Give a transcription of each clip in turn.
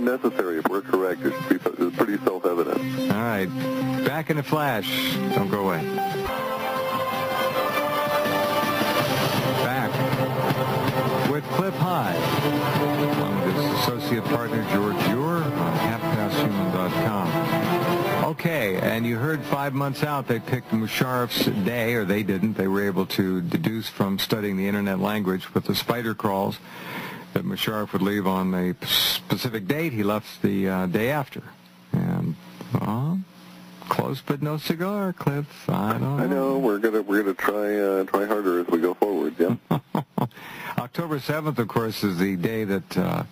necessary if we're correct. It's pretty self-evident. All right. Back in a flash. Don't go away. Back with Clif High. Along with his associate partner, George Ure, on halfpasthuman.com. Okay, and you heard 5 months out they picked Musharraf's day, or they didn't. They were able to deduce from studying the internet language with the spider crawls that Musharraf would leave on a specific date. He left the day after. And, well, close but no cigar, Clif. I know. We're gonna try harder as we go forward. Yeah. October 7th, of course, is the day that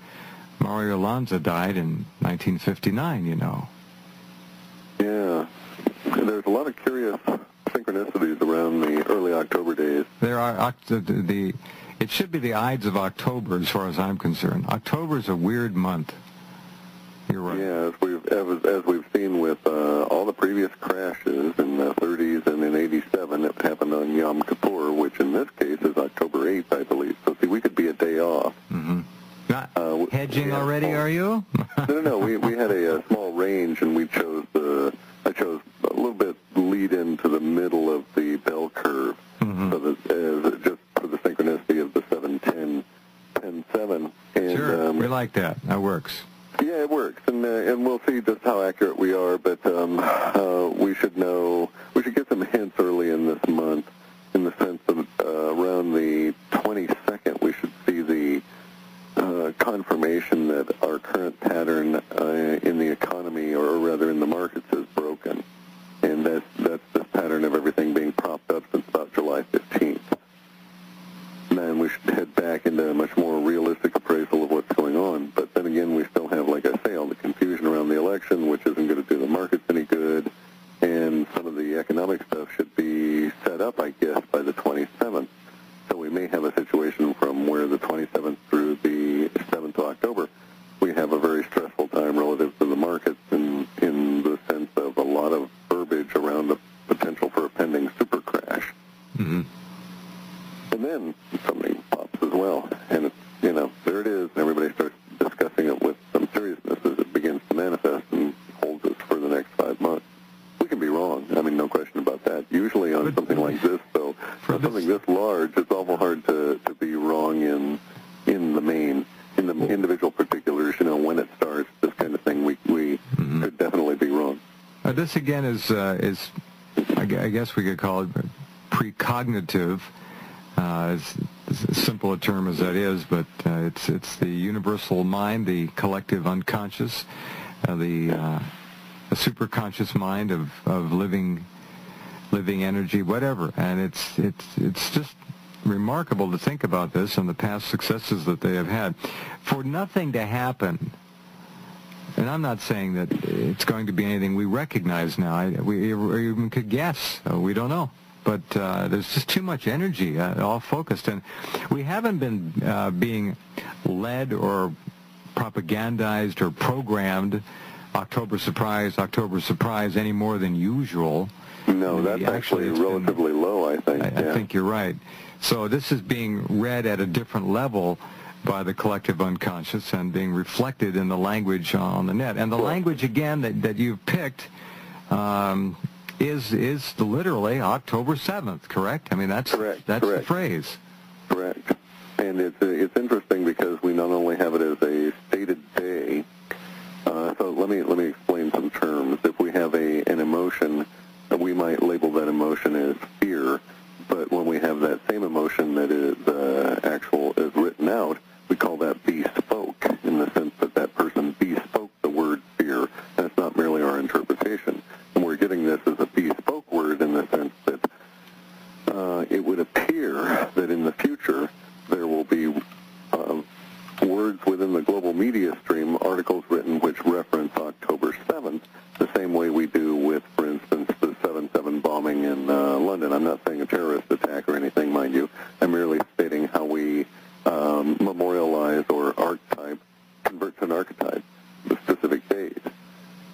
Mario Lanza died in 1959. You know. Yeah. There's a lot of curious synchronicities around the early October days. There are It should be the Ides of October, as far as I'm concerned. October is a weird month. You're right. Yeah, as we've seen with all the previous crashes in the 30s and in '87, it happened on Yom Kippur, which in this case is October 8th, I believe. So see, we could be a day off. Mm-hmm. Not hedging already, are you? No. We had a small range, and I chose a little bit lead into the middle of the bell curve, so that just for the synchronicity of the 7-10-10-7. And, sure, we like that. That works. Yeah, it works, and we'll see just how accurate we are. But we should get some hints early in this month, in the sense of around the 22nd, we should see the confirmation that our current pattern in the economy, or rather in the markets, is broken. And that's this pattern of everything being propped up since about July 15th. And then we should head back into a much more realistic appraisal of what's going on. But then again, we still have, like I say, all the confusion around the election, which isn't going to do the markets any good. And some of the economic stuff should be set up, I guess, by the 27th. So we may have a situation from where the 27th through the 7th of October, we have a very stressful time relative to the markets in the sense of a lot of verbiage around the potential for a pending super crash. Mm-hmm. And then something pops as well. And it's, there it is, and everybody starts discussing it with some seriousness as it begins to manifest and holds us for the next 5 months. We can be wrong. I mean, no question about that. Usually on something like this, though, on something this large, it's awful hard to be wrong in the main, in the individual particulars. When it starts, this kind of thing, we could definitely be wrong. This again is I guess we could call it precognitive. As simple a term as that is, but it's the universal mind, the collective unconscious, the superconscious mind of living energy, whatever. And it's just remarkable to think about this and the past successes that they have had. For nothing to happen, and I'm not saying that it's going to be anything we recognize now. We even could guess. We don't know. But there's just too much energy all focused. And we haven't been being led or propagandized or programmed October surprise, any more than usual. No, that's actually relatively low, I think. I think you're right. So this is being read at a different level by the collective unconscious and being reflected in the language on the net. And the language, again, that you've picked is literally October 7th, correct? I mean, that's correct. That's the phrase. Correct. And it's interesting because we not only have it as a stated day. So let me explain some terms. If we have an emotion, we might label that emotion as fear. But when we have that same emotion that is is written out, we call that bespoke, in the sense that that person bespoke the word fear, and it's not merely our interpretation. And we're getting this as a bespoke word in the sense that it would appear that in the future there will be words within the global media stream, articles written which reference October 7th, the same way we do with, for instance, the 7/7 bombing in London. I'm not saying a terrorist attack or anything, mind you. I'm merely stating how we memorialize or convert to an archetype the specific date.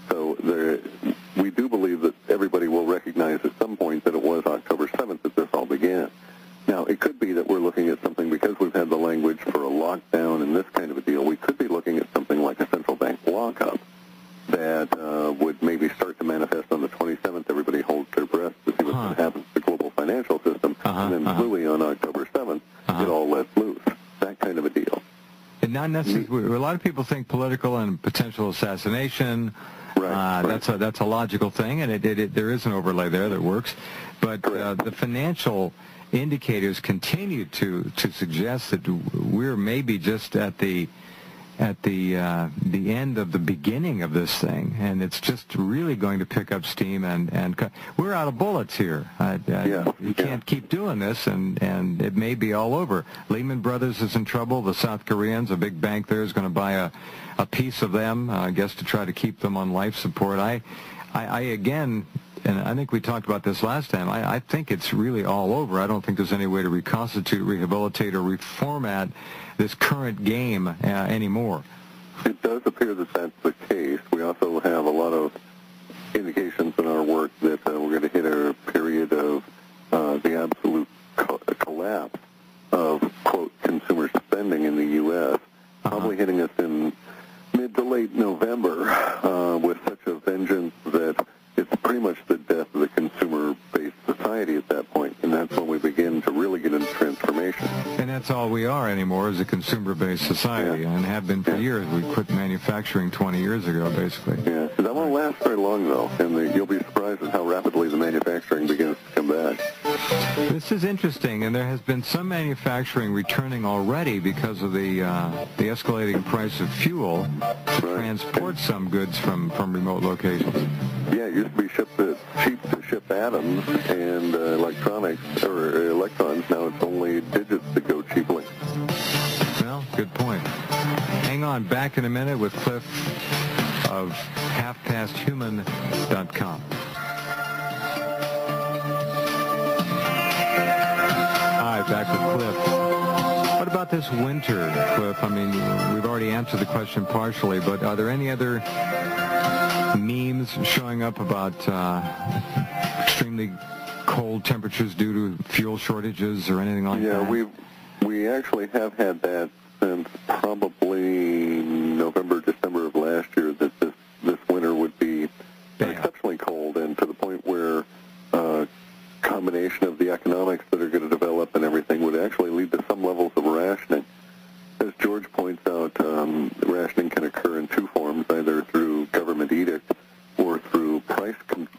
So we do believe that everybody will recognize at some point that it was October 7th that this all began. Now, it could be that we're looking at something, because we've had the language for a lockdown and this kind of a deal, we could be looking at something like a central bank walk-up that would maybe start to manifest on the 27th. Everybody holds their breath to see what's going to happen to the global financial system. And then Louis on October 7th, it all lets loose. That kind of a deal. And not necessarily. A lot of people think political and potential assassination. Right. That's a logical thing, and there is an overlay there that works. But the financial indicators continue to suggest that we're maybe just at the end of the beginning of this thing, and it's just really going to pick up steam. And we're out of bullets here. You can't keep doing this, and it may be all over. Lehman Brothers is in trouble. The South Koreans, a big bank there, is going to buy a piece of them, I guess, to try to keep them on life support. I again, and I think we talked about this last time, I think it's really all over. I don't think there's any way to reconstitute, rehabilitate, or reformat this current game anymore. It does appear that that's the case. We also have a lot of indications in our work that we're going to hit a period of the absolute collapse of, quote, consumer spending in the U.S., probably hitting us in mid to late November with such a vengeance that it's pretty much the death of the consumer-based society at that point, and that's when we begin to really get into transformation. And that's all we are anymore, is a consumer-based society, and have been for years. We quit manufacturing 20 years ago, basically. Yeah, that won't last very long, though, and you'll be surprised at how rapidly the manufacturing begins to come back. This is interesting, and there has been some manufacturing returning already because of the escalating price of fuel to transport some goods from remote locations. Yeah, it used to be cheap to ship atoms and electronics or electrons. Now it's only digits that go cheaply. Well, good point. Hang on, back in a minute with Clif of halfpasthuman.com. Hi, back with Clif. What about this winter, Clif? I mean, we've already answered the question partially, but are there any other memes showing up about extremely cold temperatures due to fuel shortages or anything like that? Yeah, we actually have had that since probably November, December of last year, that this winter would be exceptionally cold, and to the point where combination of the economics that are going to develop and everything would actually lead to some levels of rationing. As George points out, rationing can occur in two forms, either through government edict or through price,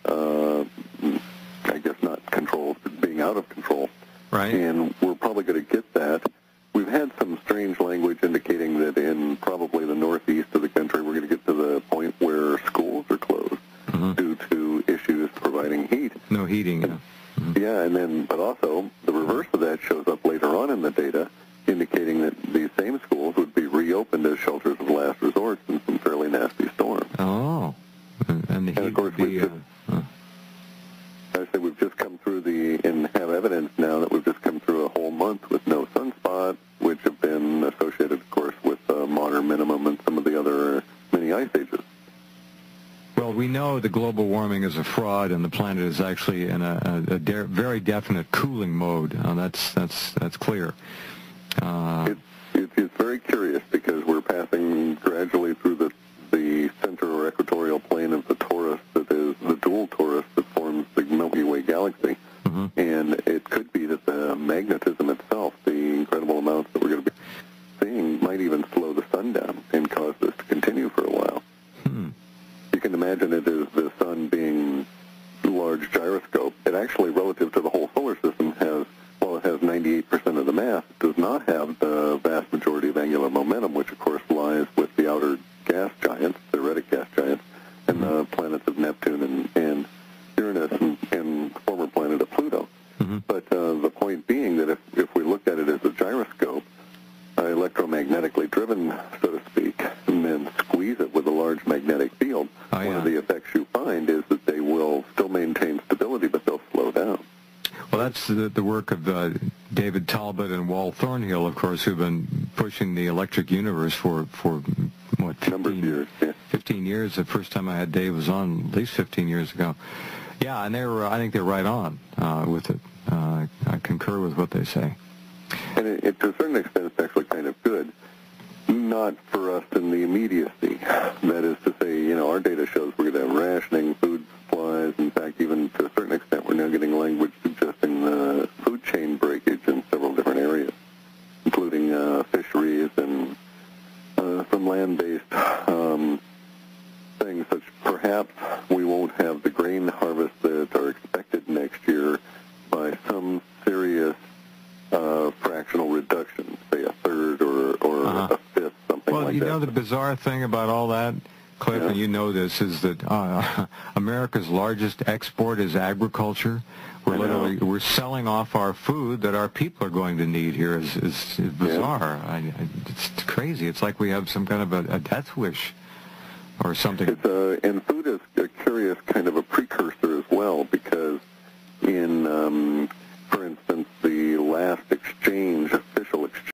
I guess not control, but being out of control. Right. And we're probably going to get that. We've had some strange language indicating that in probably the northeast of the country, we're going to get to the point where schools are closed due to issues providing heat. No heating, yeah. Yeah, and then, but also the reverse of that shows up later on in the data, indicating that these same schools would be reopened as shelters of last resort in some fairly nasty storms. Oh, and the heat of course, would be... I say we've just come through and have evidence now that we've just come through a whole month with no sunspot, which have been associated, of course, with modern minimum and some of the other mini ice ages. Well, we know the global warming is a fraud, and the planet is actually in a very definite cooling mode. That's clear. It's very curious because we're passing gradually through the center or equatorial plane of the torus that is the dual torus that forms the Milky Way galaxy. And it could be that the magnetism itself, the incredible amounts that we're going to be seeing, might even slow the sun down and cause this to continue for a while. You can imagine it as the sun being a large gyroscope. It actually, relative to the whole solar system, while it has 98% of the mass, it does not have the vast majority of angular momentum, which of course lies with the outer gas giants, theoretic gas giants, and the planets of Neptune and Uranus and former planet of Pluto. But the point being that if we looked at it as a gyroscope, electromagnetically driven, so to speak, and then squeeze it with a large magnetic field, one of the effects you find is that they will still maintain stability, but they'll slow down. Well, that's the work of David Talbot and Walt Thornhill, of course, who've been pushing the electric universe for what, 15 years. Yeah. 15 years. The first time I had Dave was on at least 15 years ago. Yeah, and I think they're right on with it. I concur with what they say. And to a certain extent, it's actually kind of good Not for us in the immediacy. That is to say, our data shows we're going to have rationing, food supplies. In fact, even to a certain extent, we're now getting language suggesting food chain breakage in several different areas, including fisheries and some land-based things, such perhaps we won't have the grain harvest that are expected next year by some serious fractional reduction, say a third or a fifth, something like that. Well, you know the bizarre thing about all that, Cliff, and you know this, is that America's largest export is agriculture. We're selling off our food that our people are going to need here. Is bizarre. It's crazy. It's like we have some kind of a death wish or something. And food is a curious kind of a precursor as well, because in, for instance, the last official exchange